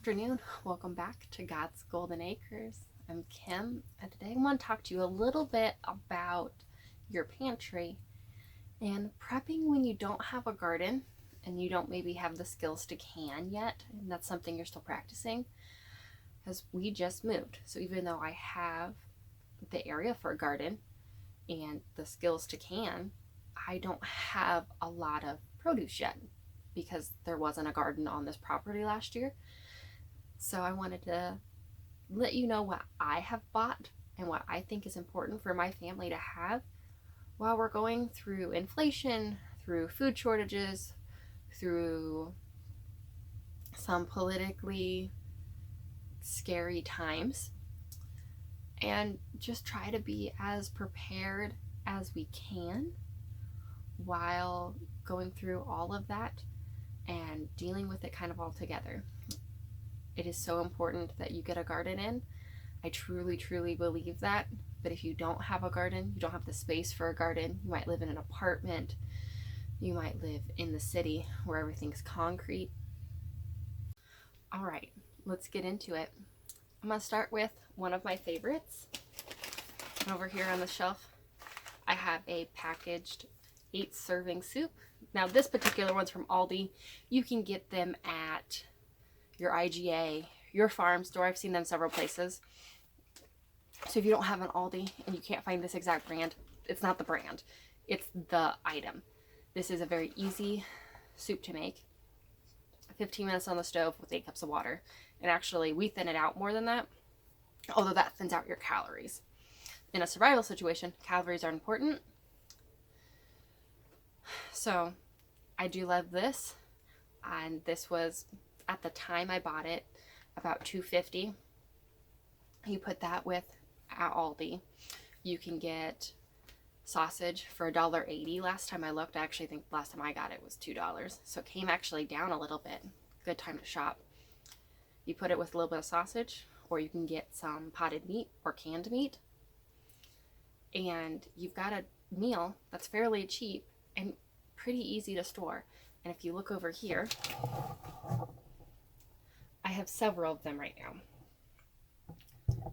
afternoon. Welcome back to God's Golden Acres. I'm Kim, and today I want to talk to you a little bit about your pantry and prepping when you don't have a garden and you don't maybe have the skills to can yet, and that's something you're still practicing, because we just moved. So even though I have the area for a garden and the skills to can, I don't have a lot of produce yet because there wasn't a garden on this property last year. So I wanted to let you know what I have bought and what I think is important for my family to have while we're going through inflation, through food shortages, through some politically scary times, and just try to be as prepared as we can while going through all of that and dealing with it kind of all together. It is so important that you get a garden in. I truly, truly believe that. But if you don't have a garden, you don't have the space for a garden, you might live in an apartment, you might live in the city where everything's concrete. All right, let's get into it. I'm gonna start with one of my favorites. Over here on the shelf, I have a packaged 8-serving soup. Now this particular one's from Aldi. You can get them at your IGA, your farm store. I've seen them several places. So if you don't have an Aldi and you can't find this exact brand, it's not the brand, it's the item. This is a very easy soup to make. 15 minutes on the stove with 8 cups of water. And actually we thin it out more than that, although that thins out your calories. In a survival situation, calories are important. So I do love this, and this was, at the time I bought it, about $2.50. You put that with at Aldi. You can get sausage for $1.80. Last time I looked, I actually think last time I got it was $2. So it came actually down a little bit. Good time to shop. You put it with a little bit of sausage, or you can get some potted meat or canned meat. And you've got a meal that's fairly cheap and pretty easy to store. And if you look over here, I have several of them right now.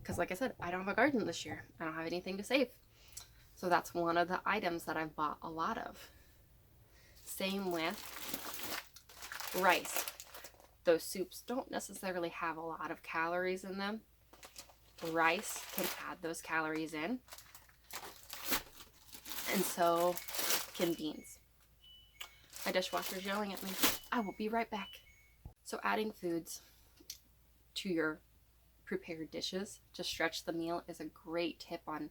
Because like I said, I don't have a garden this year. I don't have anything to save. So that's one of the items that I've bought a lot of. Same with rice. Those soups don't necessarily have a lot of calories in them. Rice can add those calories in. And so can beans. My dishwasher's yelling at me. I will be right back. So adding foods to your prepared dishes to stretch the meal is a great tip on,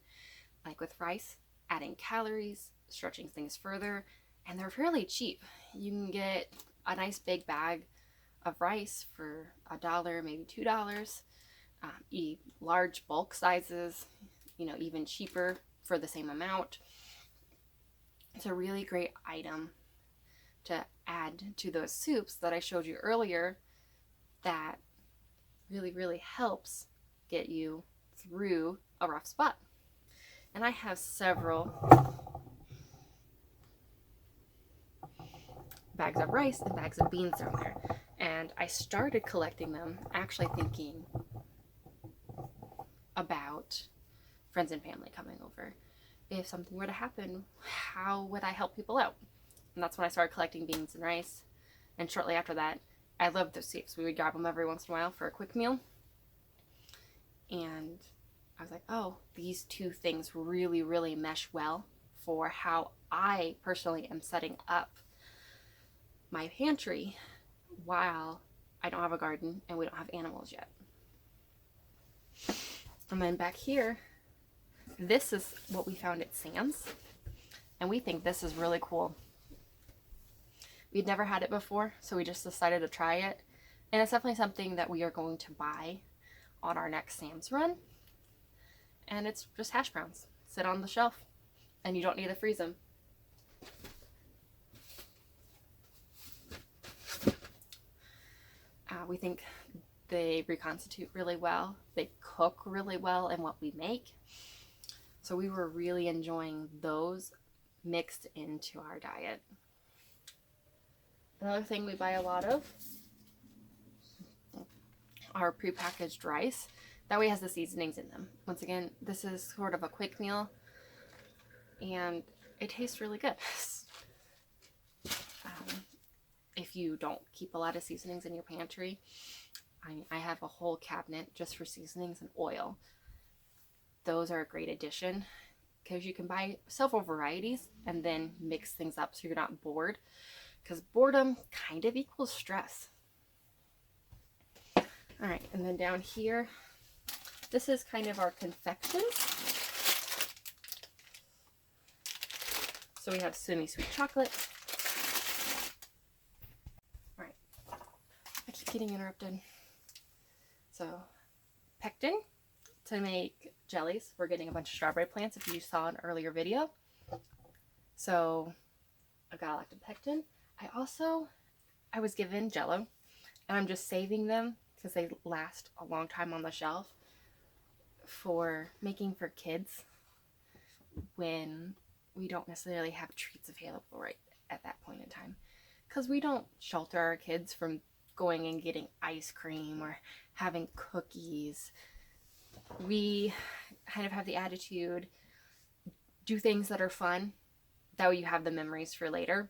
like with rice, adding calories, stretching things further, and they're fairly cheap. You can get a nice big bag of rice for $1, maybe $2. Large bulk sizes, even cheaper for the same amount. It's a really great item to add to those soups that I showed you earlier that really, really helps get you through a rough spot. And I have several bags of rice and bags of beans down there. And I started collecting them actually thinking about friends and family coming over. If something were to happen, how would I help people out? And that's when I started collecting beans and rice. And shortly after that, I loved those soups. We would grab them every once in a while for a quick meal. And I was like, oh, these two things really, really mesh well for how I personally am setting up my pantry while I don't have a garden and we don't have animals yet. And then back here, this is what we found at Sam's, and we think this is really cool. We'd never had it before, so we just decided to try it, and it's definitely something that we are going to buy on our next Sam's run. And it's just hash browns. Sit on the shelf, and you don't need to freeze them. We think they reconstitute really well. They cook really well in what we make. So we were really enjoying those mixed into our diet. Another thing we buy a lot of our prepackaged rice. That way it has the seasonings in them. Once again, this is sort of a quick meal, and it tastes really good. If you don't keep a lot of seasonings in your pantry, I have a whole cabinet just for seasonings and oil. Those are a great addition because you can buy several varieties and then mix things up so you're not bored, because boredom kind of equals stress. All right, and then down here, this is kind of our confections. So we have semi-sweet chocolate. All right, I keep getting interrupted. So pectin to make jellies. We're getting a bunch of strawberry plants if you saw an earlier video. So I've got a lot of pectin. I was given Jello, and I'm just saving them because they last a long time on the shelf for making for kids when we don't necessarily have treats available right at that point in time, because we don't shelter our kids from going and getting ice cream or having cookies. We kind of have the attitude, do things that are fun, that way you have the memories for later.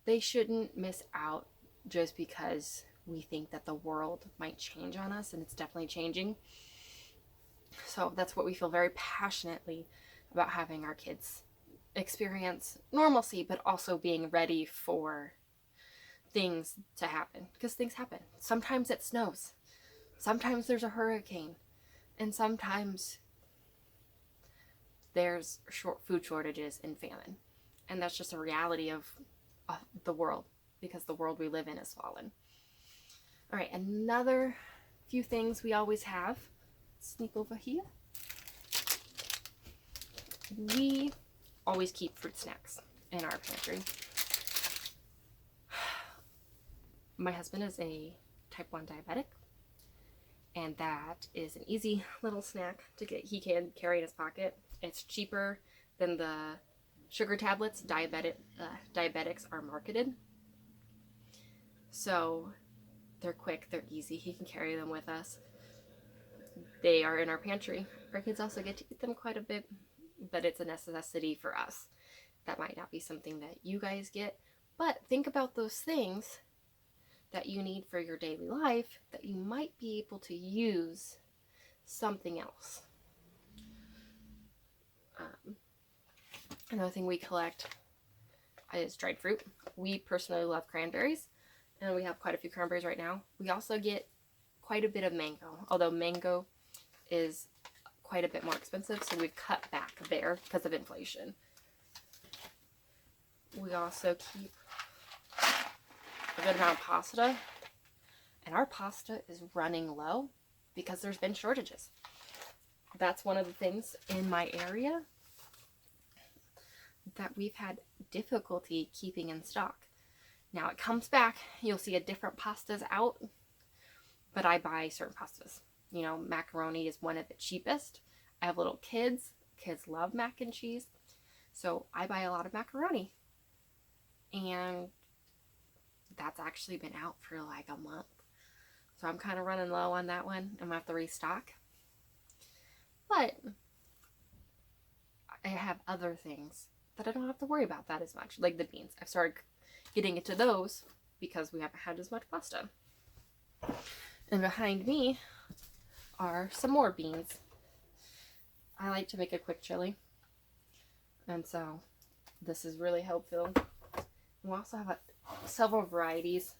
They shouldn't miss out just because we think that the world might change on us, and it's definitely changing. So that's what we feel very passionately about, having our kids experience normalcy, but also being ready for things to happen, because things happen. Sometimes it snows, sometimes there's a hurricane, and sometimes there's food shortages and famine, and that's just a reality of the world, because the world we live in is fallen. All right, another few things we always have. Sneak over here. We always keep fruit snacks in our pantry. My husband is a type 1 diabetic, and that is an easy little snack to get. He can carry in his pocket. It's cheaper than the sugar tablets diabetics are marketed. So they're quick, they're easy. He can carry them with us. They are in our pantry. Our kids also get to eat them quite a bit, but it's a necessity for us. That might not be something that you guys get, but think about those things that you need for your daily life that you might be able to use something else. Another thing we collect is dried fruit. We personally love cranberries, and we have quite a few cranberries right now. We also get quite a bit of mango, although mango is quite a bit more expensive, so we've cut back there because of inflation. We also keep a good amount of pasta, and our pasta is running low because there's been shortages. That's one of the things in my area that we've had difficulty keeping in stock. Now it comes back, you'll see a different pastas out, but I buy certain pastas. You know, macaroni is one of the cheapest. I have little kids. Kids love mac and cheese, so I buy a lot of macaroni. And that's actually been out for like a month. So I'm kind of running low on that one. I'm going to have to restock. But I have other things that I don't have to worry about that as much, like the beans. I've started getting into those because we haven't had as much pasta. And behind me are some more beans. I like to make a quick chili, and so this is really helpful. We also have several varieties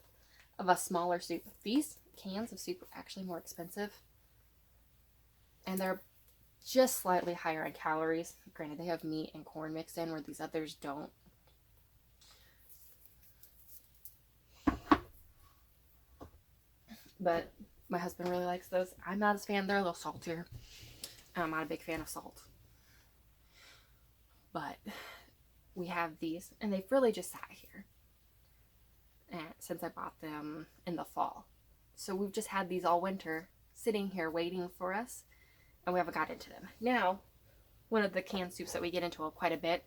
of a smaller soup. These cans of soup are actually more expensive, and they're just slightly higher in calories. Granted, they have meat and corn mixed in, where these others don't. But my husband really likes those. I'm not as fan. They're a little saltier. I'm not a big fan of salt. But we have these, and they've really just sat here since I bought them in the fall. So we've just had these all winter sitting here waiting for us, and we haven't got into them. Now, one of the canned soups that we get into quite a bit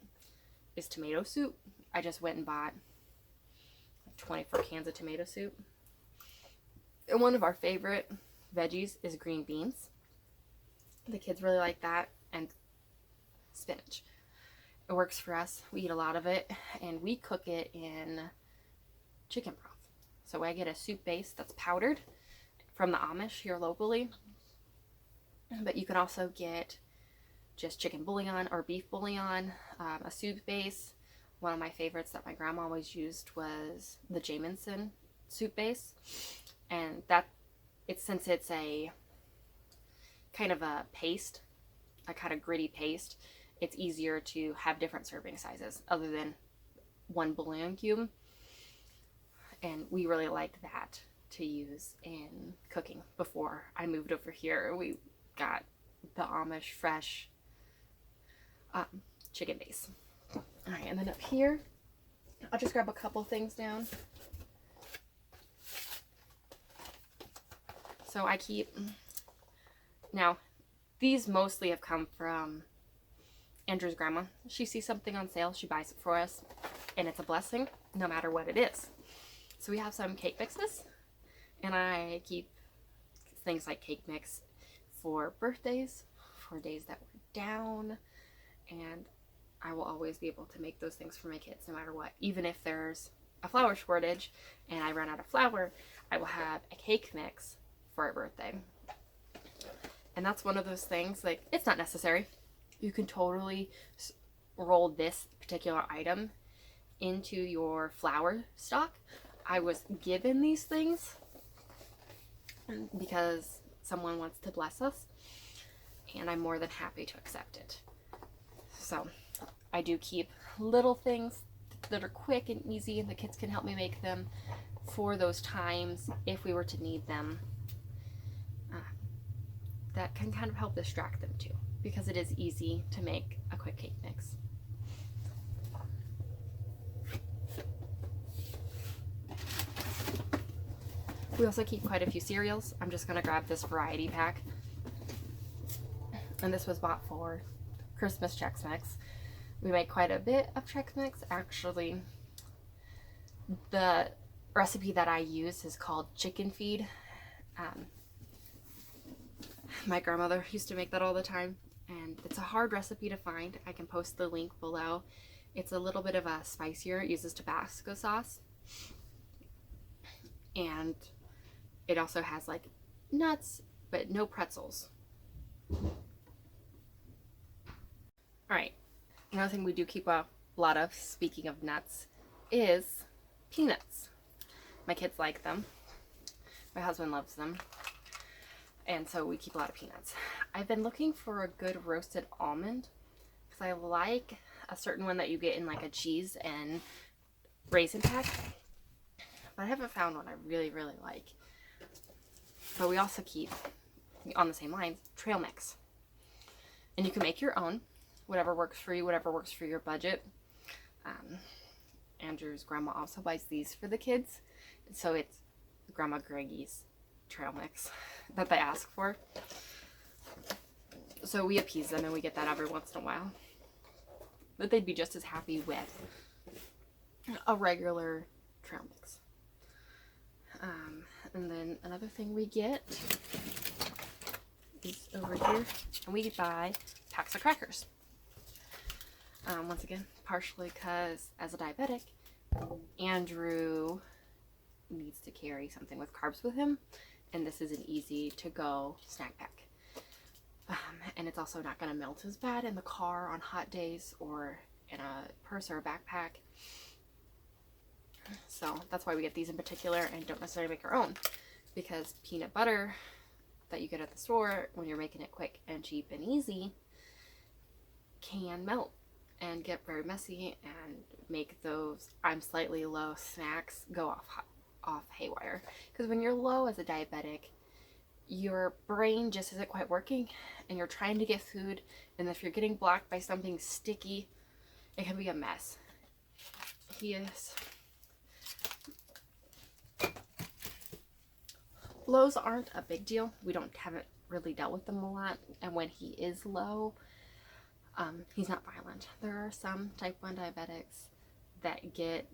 is tomato soup. I just went and bought 24 cans of tomato soup. And one of our favorite veggies is green beans. The kids really like that, and spinach. It works for us. We eat a lot of it, and we cook it in chicken broth. So I get a soup base that's powdered from the Amish here locally, but you can also get just chicken bouillon or beef bouillon, a soup base. One of my favorites that my grandma always used was the Jamison soup base, and since it's a kind of a paste, a kind of gritty paste, it's easier to have different serving sizes other than one bouillon cube. And we really liked that to use in cooking. Before I moved over here, we got the Amish fresh chicken base. All right, and then up here, I'll just grab a couple things down. So I keep, now these mostly have come from Andrew's grandma. She sees something on sale, she buys it for us, and it's a blessing no matter what it is. So we have some cake mixes, and I keep things like cake mix for birthdays, for days that we're down, and I will always be able to make those things for my kids no matter what. Even if there's a flour shortage and I run out of flour, I will have a cake mix for a birthday. And that's one of those things, like, it's not necessary. You can totally roll this particular item into your flour stock. I was given these things because someone wants to bless us, and I'm more than happy to accept it. So I do keep little things that are quick and easy, and the kids can help me make them for those times if we were to need them. That can kind of help distract them too, because it is easy to make a quick cake mix. We also keep quite a few cereals. I'm just going to grab this variety pack. And this was bought for Christmas Chex Mix. We make quite a bit of Chex Mix. Actually, the recipe that I use is called chicken feed. My grandmother used to make that all the time, and it's a hard recipe to find. I can post the link below. It's a little bit of a spicier. It uses Tabasco sauce, and it also has like nuts, but no pretzels. Alright, another thing we do keep a lot of, speaking of nuts, is peanuts. My kids like them. My husband loves them. And so we keep a lot of peanuts. I've been looking for a good roasted almond because I like a certain one that you get in like a cheese and raisin pack. But I haven't found one I really, really like. But we also keep, on the same lines, trail mix. And you can make your own. Whatever works for you, whatever works for your budget. Andrew's grandma also buys these for the kids. So it's Grandma Greggy's trail mix that they ask for. So we appease them and we get that every once in a while. But they'd be just as happy with a regular trail mix. And then another thing we get is over here, and we buy packs of crackers. Once again, partially because as a diabetic, Andrew needs to carry something with carbs with him, and this is an easy to go snack pack. And it's also not going to melt as bad in the car on hot days or in a purse or a backpack. So that's why we get these in particular and don't necessarily make our own, because peanut butter that you get at the store, when you're making it quick and cheap and easy, can melt and get very messy and make those I'm slightly low snacks go off haywire. Because when you're low as a diabetic, your brain just isn't quite working and you're trying to get food, and if you're getting blocked by something sticky, it can be a mess. Lows aren't a big deal. We haven't really dealt with them a lot, and when he is low, he's not violent. There are some type 1 diabetics that get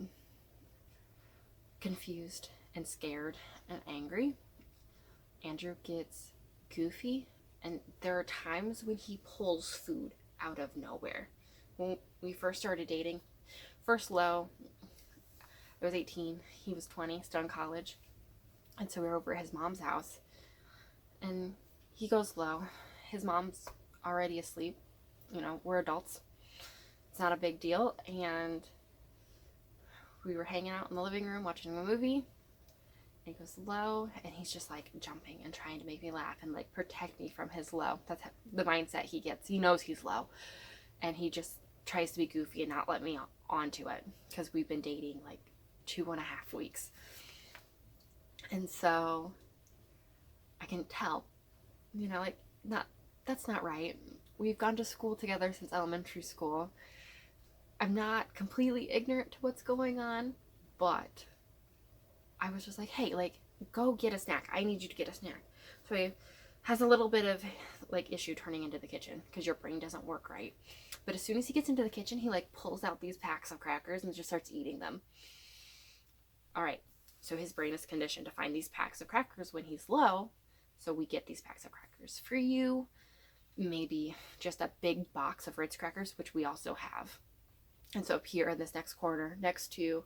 confused and scared and angry. Andrew gets goofy, and there are times when he pulls food out of nowhere. When we first started dating, first low, I was 18, he was 20, still in college, and so we were over at his mom's house, and he goes low. His mom's already asleep. You know, we're adults. It's not a big deal, and we were hanging out in the living room watching a movie. And he goes low, and he's just like jumping and trying to make me laugh and like protect me from his low. That's the mindset he gets. He knows he's low, and he just tries to be goofy and not let me onto it because we've been dating like 2.5 weeks. And so I can tell, you know, like, that's not right. We've gone to school together since elementary school. I'm not completely ignorant to what's going on, but I was just like, hey, like, go get a snack. I need you to get a snack. So he has a little bit of like issue turning into the kitchen because your brain doesn't work right. But as soon as he gets into the kitchen, he like pulls out these packs of crackers and just starts eating them. All right. So his brain is conditioned to find these packs of crackers when he's low. So we get these packs of crackers for you. Maybe just a big box of Ritz crackers, which we also have. And so up here in this next corner, next to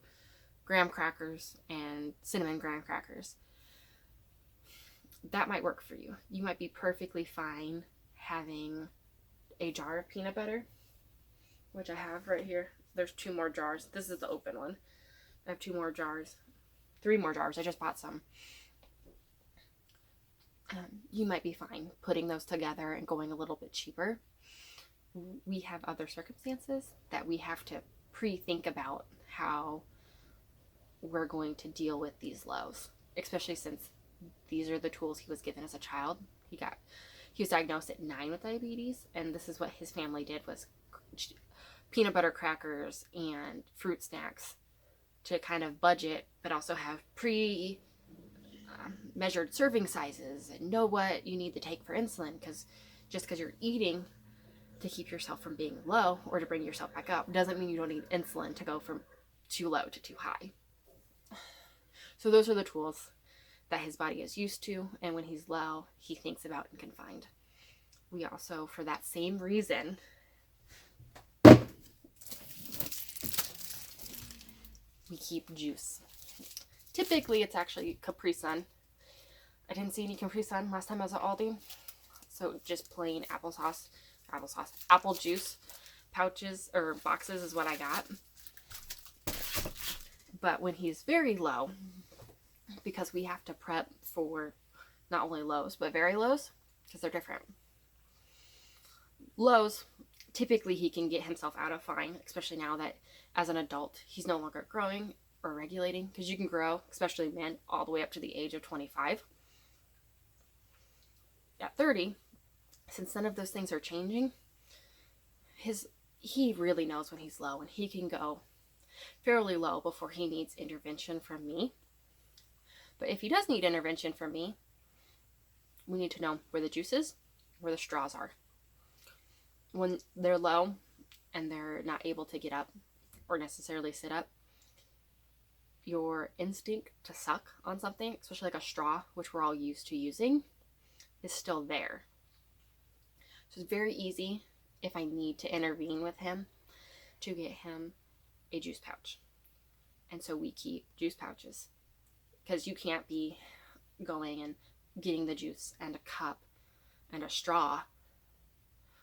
graham crackers and cinnamon graham crackers, that might work for you. You might be perfectly fine having a jar of peanut butter, which I have right here. There's 2 more jars. This is the open one. I have 2 more jars, 3 more jars. I just bought some. You might be fine putting those together and going a little bit cheaper. We have other circumstances that we have to pre-think about how we're going to deal with these lows, especially since these are the tools he was given as a child. He was diagnosed at 9 with diabetes, and this is what his family did, was peanut butter crackers and fruit snacks to kind of budget, but also have measured serving sizes and know what you need to take for insulin, because just because you're eating to keep yourself from being low or to bring yourself back up doesn't mean you don't need insulin to go from too low to too high. So those are the tools that his body is used to, and when he's low, he thinks about and can find. We also, for that same reason, we keep juice. Typically, it's actually Capri Sun. I didn't see any Capri Sun last time I was at Aldi, so just plain apple juice pouches or boxes is what I got. But when he's very low, because we have to prep for not only lows, but very lows, because they're different. Lows, typically he can get himself out of fine, especially now that as an adult, he's no longer growing or regulating, because you can grow, especially men, all the way up to the age of 25. At 30, since none of those things are changing, he really knows when he's low, and he can go fairly low before he needs intervention from me. But if he does need intervention from me, we need to know where the juice is, where the straws are. When they're low and they're not able to get up or necessarily sit up, your instinct to suck on something, especially like a straw, which we're all used to using, is still there. So it's very easy, if I need to intervene with him, to get him a juice pouch. And so we keep juice pouches, because you can't be going and getting the juice and a cup and a straw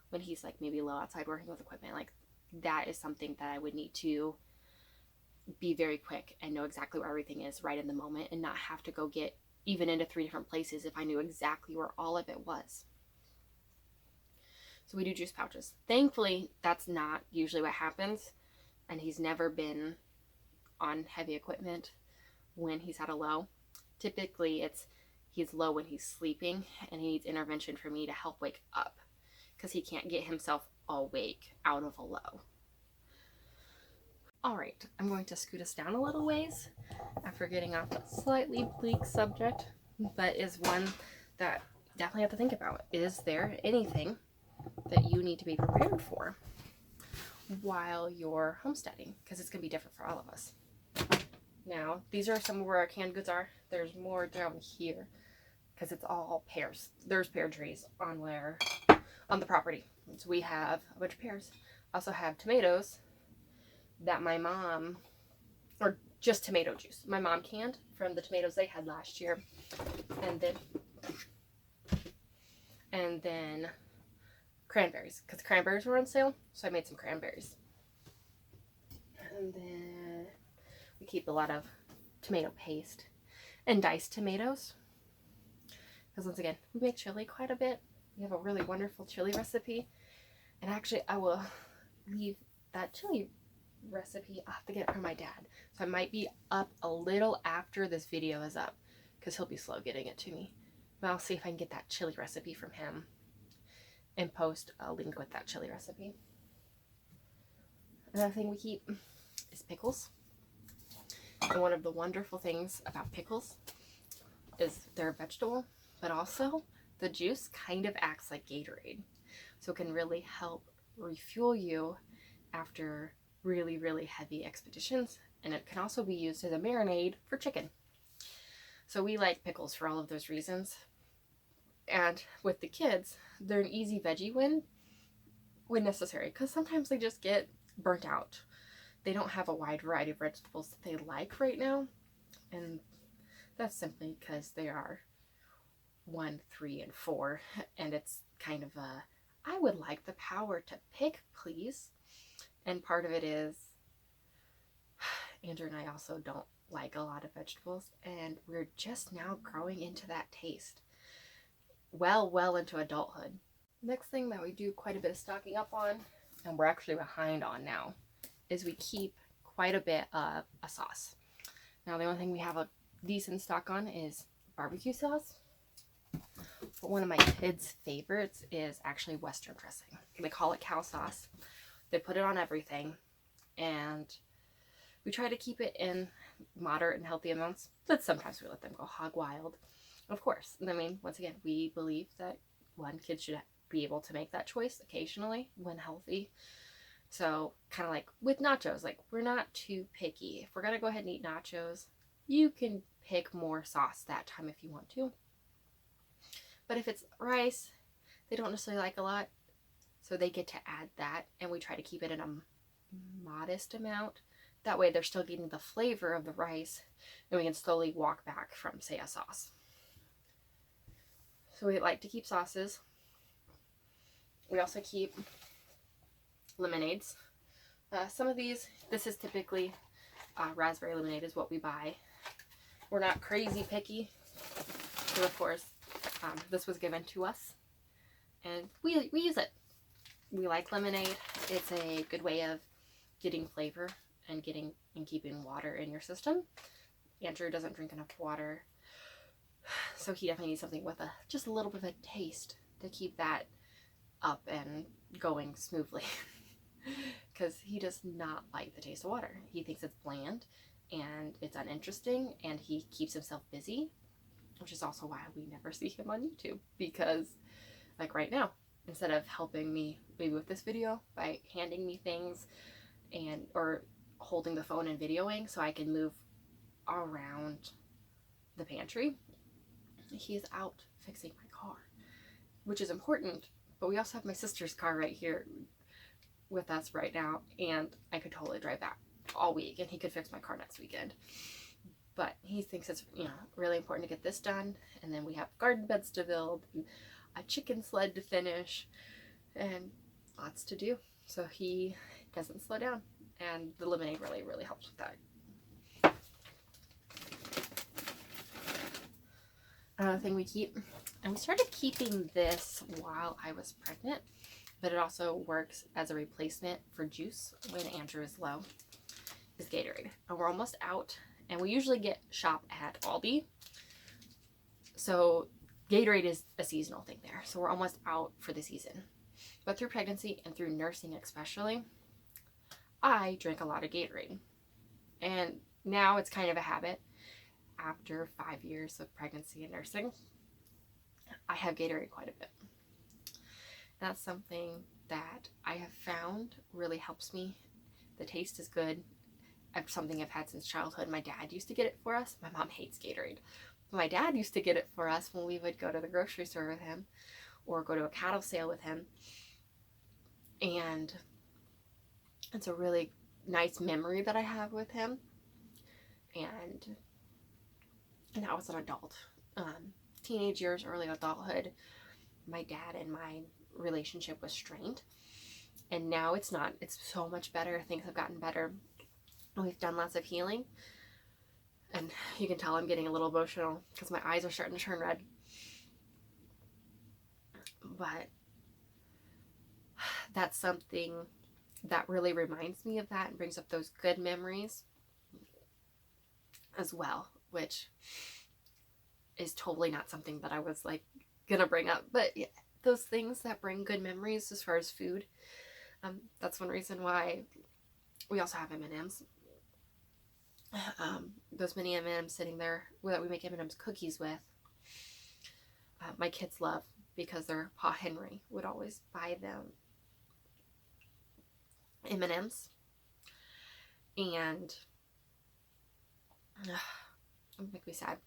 when he's like maybe low outside working with equipment. Like, that is something that I would need to be very quick and know exactly where everything is right in the moment, and not have to go get even into 3 different places if I knew exactly where all of it was. So we do juice pouches. Thankfully, that's not usually what happens, and he's never been on heavy equipment when he's at a low. Typically, he's low when he's sleeping, and he needs intervention for me to help wake up, because he can't get himself awake out of a low. All right, I'm going to scoot us down a little ways after getting off a slightly bleak subject, but is one that definitely have to think about. Is there anything that you need to be prepared for while you're homesteading? Because it's going to be different for all of us. Now, these are some of where our canned goods are. There's more down here because it's all pears. There's pear trees on the property. So we have a bunch of pears. Also have tomatoes that my mom, or just tomato juice, my mom canned from the tomatoes they had last year. And then cranberries, because cranberries were on sale, so I made some cranberries. And then we keep a lot of tomato paste and diced tomatoes, because once again, we make chili quite a bit. We have a really wonderful chili recipe, and actually I will leave that chili recipe. I'll have to get it from my dad, so I might be up a little after this video is up, because he'll be slow getting it to me. But I'll see if I can get that chili recipe from him and post a link with that chili recipe. Another thing we keep is pickles. And one of the wonderful things about pickles is they're a vegetable, but also the juice kind of acts like Gatorade. So it can really help refuel you after really, really heavy expeditions. And it can also be used as a marinade for chicken. So we like pickles for all of those reasons. And with the kids, they're an easy veggie when necessary, because sometimes they just get burnt out. They don't have a wide variety of vegetables that they like right now, and that's simply because they are 1, 3, and 4, and it's kind of a, I would like the power to pick, please. And part of it is Andrew and I also don't like a lot of vegetables, and we're just now growing into that taste. Well into adulthood. Next thing that we do quite a bit of stocking up on, and we're actually behind on now, is we keep quite a bit of a sauce. Now the only thing we have a decent stock on is barbecue sauce. But one of my kids' favorites is actually Western dressing. They call it cow sauce. They put it on everything, and we try to keep it in moderate and healthy amounts, but sometimes we let them go hog wild. Of course, I mean, once again, we believe that kids should be able to make that choice occasionally when healthy. So kind of like with nachos, like we're not too picky. If we're going to go ahead and eat nachos, you can pick more sauce that time if you want to. But if it's rice, they don't necessarily like a lot, so they get to add that, and we try to keep it in a modest amount. That way they're still getting the flavor of the rice, and we can slowly walk back from, say, a sauce. So we like to keep sauces. We also keep lemonades. Some of these, this is typically raspberry lemonade is what we buy. We're not crazy picky, but of course, this was given to us, and we use it. We like lemonade. It's a good way of getting flavor and keeping water in your system. Andrew doesn't drink enough water, so he definitely needs something with just a little bit of a taste to keep that up and going smoothly. Because he does not like the taste of water. He thinks it's bland and it's uninteresting, and he keeps himself busy, which is also why we never see him on YouTube. Because like right now, instead of helping me maybe with this video by handing me things or holding the phone and videoing so I can move around the pantry, he is out fixing my car, which is important. But we also have my sister's car right here with us right now, and I could totally drive that all week, and he could fix my car next weekend. But he thinks it's, really important to get this done, and then we have garden beds to build, a chicken sled to finish, and lots to do. So he doesn't slow down, and the lemonade really, really helps with that. Another thing we keep, and we started keeping this while I was pregnant, but it also works as a replacement for juice when Andrew is low, is Gatorade. And we're almost out, and we usually shop at Aldi. So Gatorade is a seasonal thing there. So we're almost out for the season. But through pregnancy and through nursing especially, I drink a lot of Gatorade. And now it's kind of a habit. After 5 years of pregnancy and nursing, I have Gatorade quite a bit. That's something that I have found really helps me. The taste is good, something I've had since childhood. My dad used to get it for us. My mom hates Gatorade. My dad used to get it for us when we would go to the grocery store with him or go to a cattle sale with him. And it's a really nice memory that I have with him. And now as an adult, teenage years, early adulthood, my dad and my relationship was strained. And now it's not. It's so much better. Things have gotten better. We've done lots of healing. And you can tell I'm getting a little emotional because my eyes are starting to turn red. But that's something that really reminds me of that and brings up those good memories as well, which is totally not something that I was like gonna bring up. But yeah, those things that bring good memories as far as food, that's one reason why we also have M&Ms. Those mini M&Ms sitting there that we make M&Ms cookies with, my kids love because their Pa Henry would always buy them M&Ms. And it make me sad.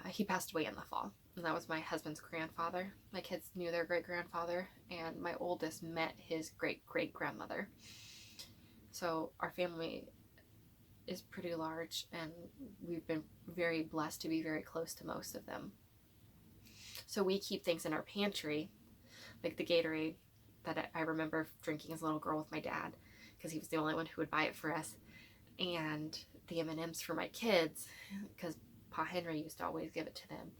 He passed away in the fall, and that was my husband's grandfather. My kids knew their great-grandfather, and my oldest met his great-great-grandmother. So our family is pretty large, and we've been very blessed to be very close to most of them. So we keep things in our pantry, like the Gatorade that I remember drinking as a little girl with my dad, because he was the only one who would buy it for us, and the M&Ms for my kids, because Pa Henry used to always give it to them.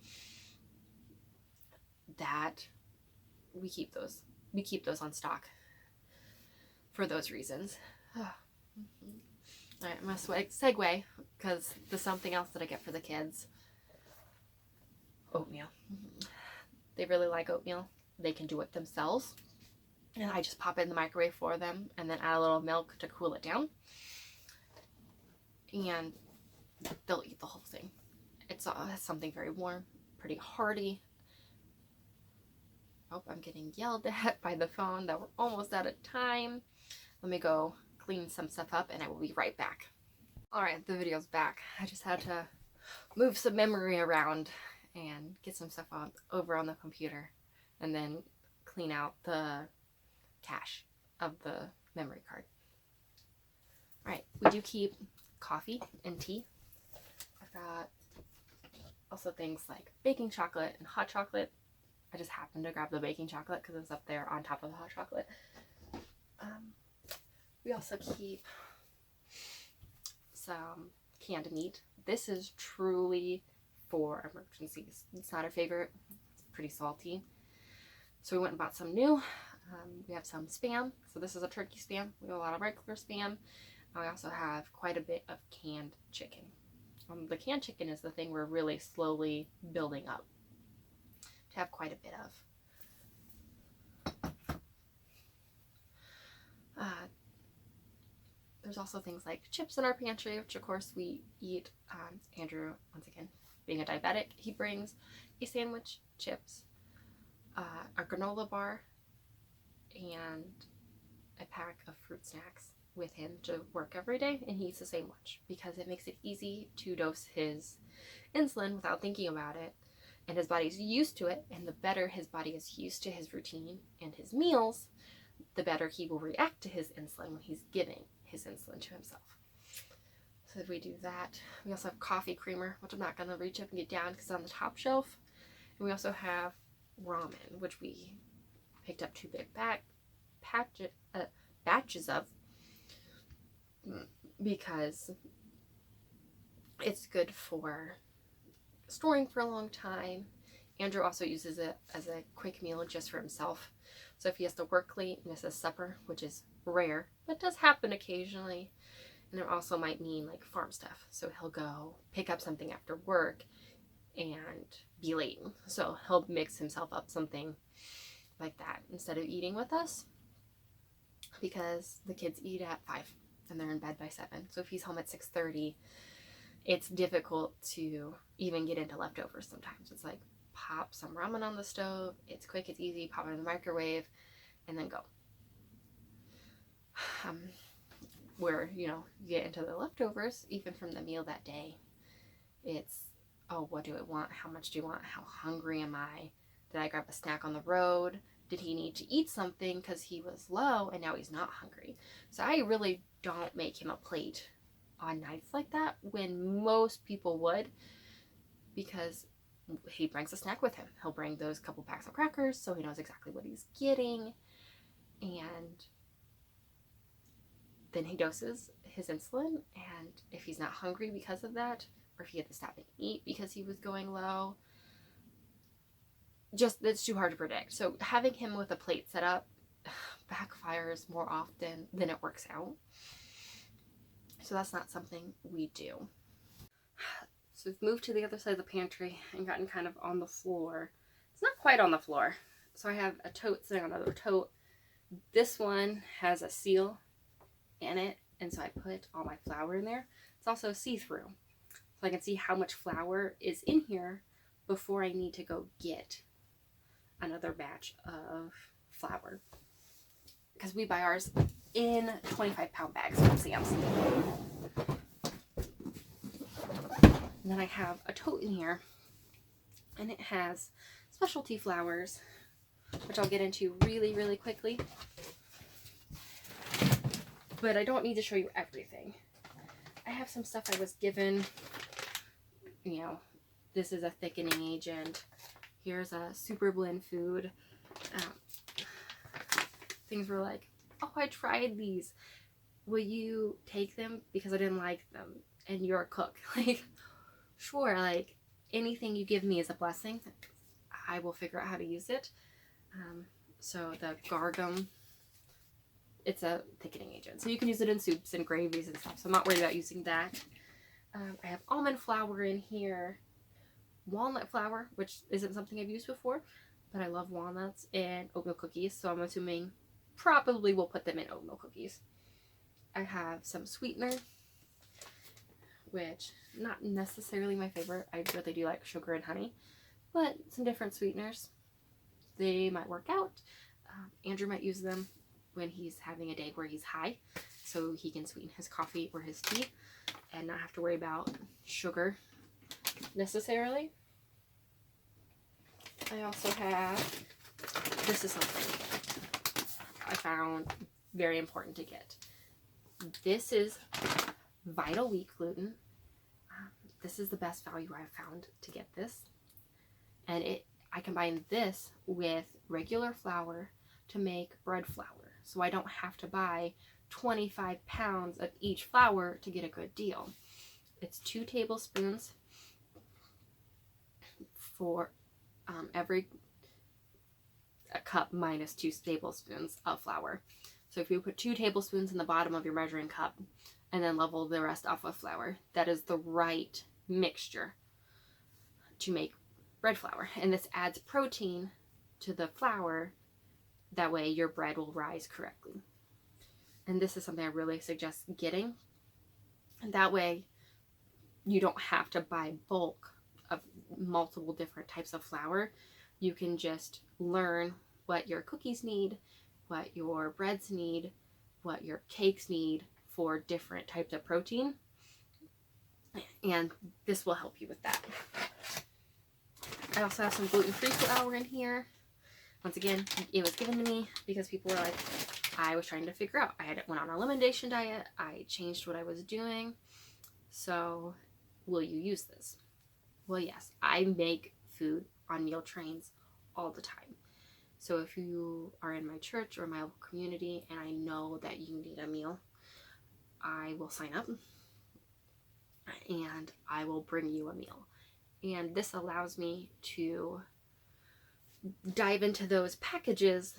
That we keep those. We keep those on stock for those reasons. Alright, I'm going to segue, because there's something else that I get for the kids. Oatmeal. They really like oatmeal. They can do it themselves. And I just pop it in the microwave for them and then add a little milk to cool it down. And they'll eat the whole thing. It's something very warm, pretty hearty. Oh, I'm getting yelled at by the phone that we're almost out of time. Let me go clean some stuff up and I will be right back. Alright, the video's back. I just had to move some memory around and get some stuff over on the computer and then clean out the cache of the memory card. Alright, we do keep coffee and tea. I've got also things like baking chocolate and hot chocolate. I just happened to grab the baking chocolate because it's up there on top of the hot chocolate. We also keep some canned meat. This is truly for emergencies. It's not our favorite. It's pretty salty. So we went and bought some new. We have some Spam. So this is a turkey Spam. We have a lot of regular Spam. We also have quite a bit of canned chicken. The canned chicken is the thing we're really slowly building up to have quite a bit of. There's also things like chips in our pantry, which of course we eat. Andrew, once again, being a diabetic, he brings a sandwich, chips, a granola bar, and a pack of fruit snacks with him to work every day, and he eats the same lunch because it makes it easy to dose his insulin without thinking about it, and his body's used to it, and the better his body is used to his routine and his meals, the better he will react to his insulin when he's giving his insulin to himself. So if we do that, we also have coffee creamer, which I'm not going to reach up and get down because it's on the top shelf, and we also have ramen, which we picked up 2 big batches of because it's good for storing for a long time. Andrew also uses it as a quick meal just for himself. So if he has to work late, misses supper, which is rare, but does happen occasionally, and it also might mean like farm stuff. So he'll go pick up something after work and be late. So he'll mix himself up something like that instead of eating with us, because the kids eat at 5 and they're in bed by 7. So if he's home at 6:30, it's difficult to even get into leftovers sometimes. It's like pop some ramen on the stove. It's quick, it's easy, pop it in the microwave, and then go. where, you know, you get into the leftovers, even from the meal that day. It's, oh, what do I want? How much do you want? How hungry am I? Did I grab a snack on the road? Did he need to eat something because he was low and now he's not hungry? So I really don't make him a plate on nights like that when most people would, because he brings a snack with him. He'll bring those couple packs of crackers so he knows exactly what he's getting. And then he doses his insulin. And if he's not hungry because of that, or if he had to stop and eat because he was going low, just, it's too hard to predict. So having him with a plate set up backfires more often than it works out. So that's not something we do. So we've moved to the other side of the pantry and gotten kind of on the floor. It's not quite on the floor. So I have a tote sitting on another tote. This one has a seal in it, and so I put all my flour in there. It's also see-through, so I can see how much flour is in here before I need to go get another batch of flour. Because we buy ours in 25-pound bags from Sam's. And then I have a tote in here, and it has specialty flours, which I'll get into really, really quickly. But I don't need to show you everything. I have some stuff I was given. You know, this is a thickening agent. Here's a super blend food. Things were like, oh, I tried these. Will you take them? Because I didn't like them. And you're a cook. Like, sure, like, anything you give me is a blessing. I will figure out how to use it. So the gargum, it's a thickening agent. So you can use it in soups and gravies and stuff. So I'm not worried about using that. I have almond flour in here. Walnut flour, which isn't something I've used before. But I love walnuts and oatmeal cookies. So I'm assuming probably we'll put them in oatmeal cookies. I have some sweetener, which not necessarily my favorite. I really do like sugar and honey, but some different sweeteners. They might work out. Andrew might use them when he's having a day where he's high, so he can sweeten his coffee or his tea and not have to worry about sugar necessarily. I also have, this is something I found very important to get. This is Vital Wheat gluten. This is the best value I've found to get this. And I combine this with regular flour to make bread flour. So I don't have to buy 25 pounds of each flour to get a good deal. It's 2 tablespoons for every cup minus 2 tablespoons of flour. So if you put 2 tablespoons in the bottom of your measuring cup and then level the rest off with flour, that is the right mixture to make bread flour. And this adds protein to the flour. That way your bread will rise correctly. And this is something I really suggest getting. And that way you don't have to buy bulk of multiple different types of flour. You can just learn what your cookies need, what your breads need, what your cakes need for different types of protein. And this will help you with that. I also have some gluten-free flour in here. Once again, it was given to me because people were like, I was trying to figure out. I went on a elimination diet. I changed what I was doing. So, will you use this? Well, yes. I make food on meal trains all the time. So if you are in my church or my local community and I know that you need a meal, I will sign up and I will bring you a meal. And this allows me to dive into those packages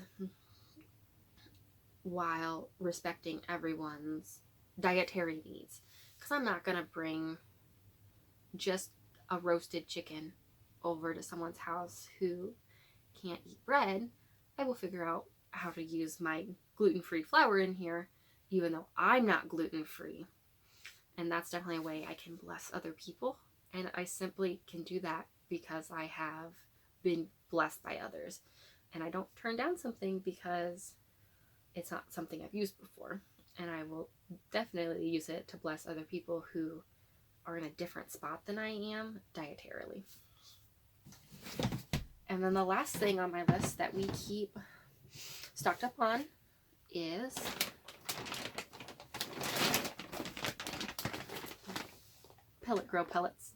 while respecting everyone's dietary needs. Because I'm not going to bring just a roasted chicken over to someone's house who can't eat bread. I will figure out how to use my gluten-free flour in here, even though I'm not gluten-free. And that's definitely a way I can bless other people. And I simply can do that because I have been blessed by others. And I don't turn down something because it's not something I've used before. and I will definitely use it to bless other people who are in a different spot than I am dietarily. And then the last thing on my list that we keep stocked up on is pellet grow pellets.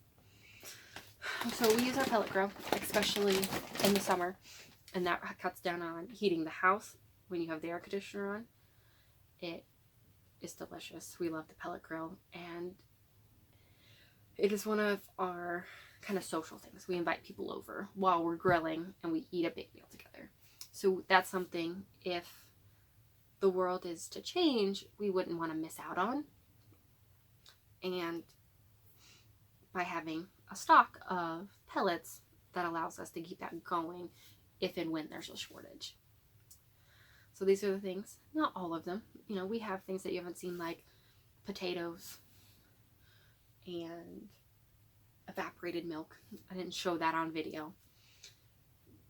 So we use our pellet grow, especially in the summer, and that cuts down on heating the house when you have the air conditioner on. It is delicious. We love the pellet grill, and it is one of our kind of social things. We invite people over while we're grilling and we eat a big meal together. So that's something, if the world is to change, we wouldn't want to miss out on. And by having a stock of pellets, that allows us to keep that going if and when there's a shortage. So these are the things, not all of them. You know, we have things that you haven't seen, like potatoes and evaporated milk. I didn't show that on video.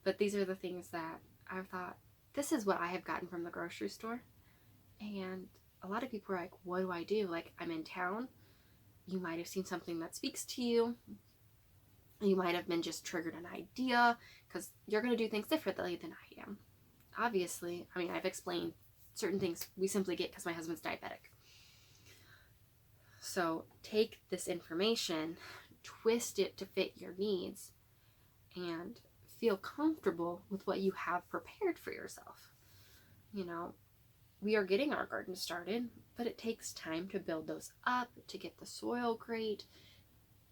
But these are the things that I thought, this is what I have gotten from the grocery store. And a lot of people are like, what do I do? Like, I'm in town. You might have seen something that speaks to you. You might have been just triggered an idea, because you're going to do things differently than I am. Obviously, I mean, I've explained certain things we simply get because my husband's diabetic. So take this information, twist it to fit your needs, and feel comfortable with what you have prepared for yourself. You know, we are getting our garden started, but it takes time to build those up, to get the soil great.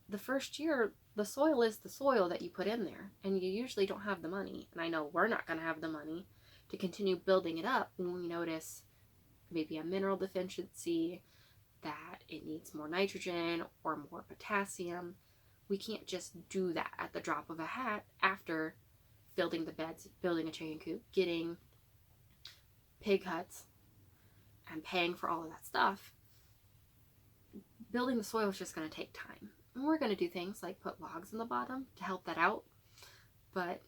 The first year, the soil is the soil that you put in there, and you usually don't have the money, and I know we're not going to have the money to continue building it up when we notice maybe a mineral deficiency, that it needs more nitrogen or more potassium. We can't just do that at the drop of a hat after building the beds, building a chicken coop, getting pig huts, and paying for all of that stuff. Building the soil is just going to take time. And we're going to do things like put logs in the bottom to help that out, but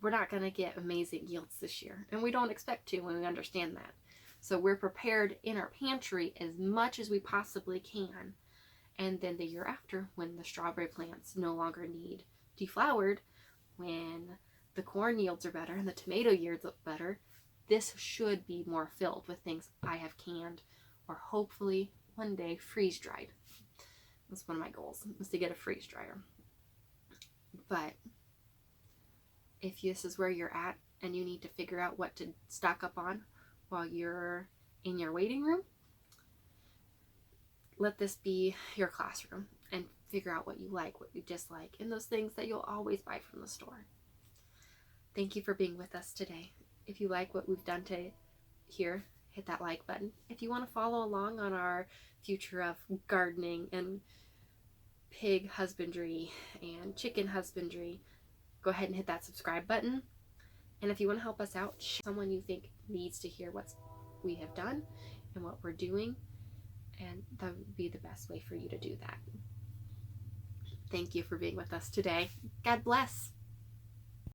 we're not going to get amazing yields this year, and we don't expect to when we understand that. So we're prepared in our pantry as much as we possibly can, and then the year after, when the strawberry plants no longer need deflowered, when the corn yields are better and the tomato yields look better, this should be more filled with things I have canned or hopefully one day freeze dried. That's one of my goals, is to get a freeze dryer. But if this is where you're at and you need to figure out what to stock up on while you're in your waiting room, let this be your classroom and figure out what you like, what you dislike, and those things that you'll always buy from the store. Thank you for being with us today. If you like what we've done here, hit that like button. If you want to follow along on our future of gardening and pig husbandry and chicken husbandry, go ahead and hit that subscribe button. And if you want to help us out, someone you think needs to hear what we have done and what we're doing, and that would be the best way for you to do that. Thank you for being with us today. God bless.